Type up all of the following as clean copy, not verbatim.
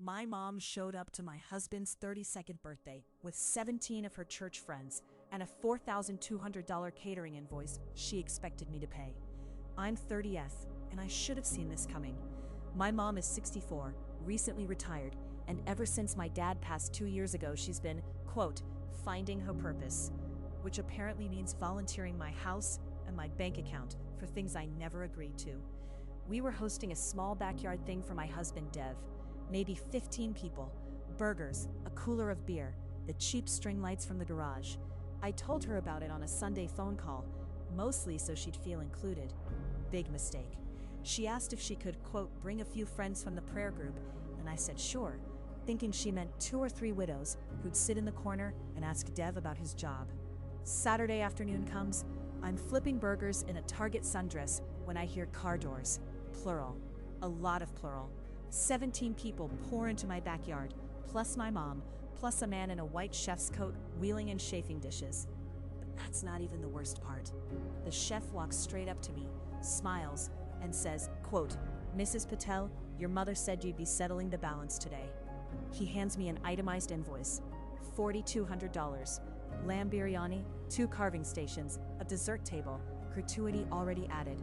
My mom showed up to my husband's 32nd birthday with 17 of her church friends and a $4,200 catering invoice she expected me to pay. I'm 30th, and I should have seen this coming. My mom is 64, recently retired, and ever since my dad passed 2 years ago, she's been, quote, finding her purpose, which apparently means volunteering my house and my bank account for things I never agreed to. We were hosting a small backyard thing for my husband, Dev. Maybe 15 people, burgers, a cooler of beer, the cheap string lights from the garage. I told her about it on a Sunday phone call, mostly so she'd feel included. Big mistake. She asked if she could, quote, bring a few friends from the prayer group, and I said sure, thinking she meant 2 or 3 widows who'd sit in the corner and ask Dev about his job. Saturday afternoon comes, I'm flipping burgers in a Target sundress when I hear car doors, plural, a lot of plural. 17 people pour into my backyard, plus my mom, plus a man in a white chef's coat wheeling and chafing dishes. But that's not even the worst part. The chef walks straight up to me, smiles, and says, quote, Mrs. Patel, your mother said you'd be settling the balance today. He hands me an itemized invoice, $4,200, lamb biryani, 2 carving stations, a dessert table, gratuity already added.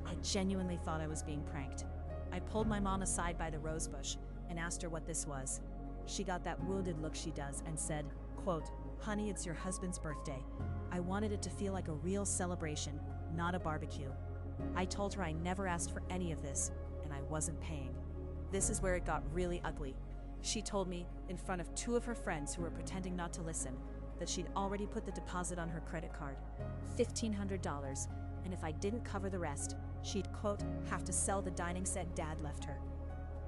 I genuinely thought I was being pranked. I pulled my mom aside by the rosebush and asked her what this was. She got that wounded look she does and said, quote, honey, it's your husband's birthday. I wanted it to feel like a real celebration, not a barbecue. I told her I never asked for any of this, and I wasn't paying. This is where it got really ugly. She told me, in front of 2 of her friends who were pretending not to listen, that she'd already put the deposit on her credit card, $1,500, and if I didn't cover the rest, she'd, quote, have to sell the dining set Dad left her.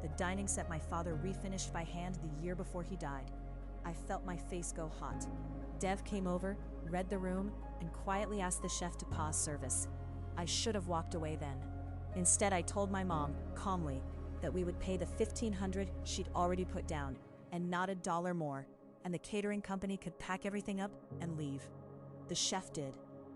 The dining set my father refinished by hand the year before he died. I felt my face go hot. Dev came over, read the room, and quietly asked the chef to pause service. I should have walked away then. Instead, I told my mom, calmly, that we would pay the $1,500 she'd already put down, and not a dollar more, and the catering company could pack everything up and leave. The chef did.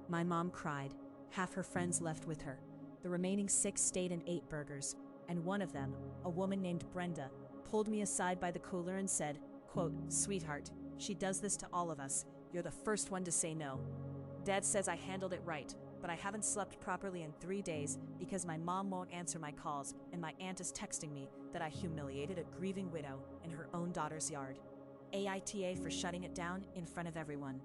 My mom cried. Half her friends left with her. The remaining 6 stayed and ate burgers, and one of them, a woman named Brenda, pulled me aside by the cooler and said, quote, sweetheart, she does this to all of us. You're the first one to say no. Dad says I handled it right, but I haven't slept properly in 3 days because my mom won't answer my calls and my aunt is texting me that I humiliated a grieving widow in her own daughter's yard. AITA for shutting it down in front of everyone.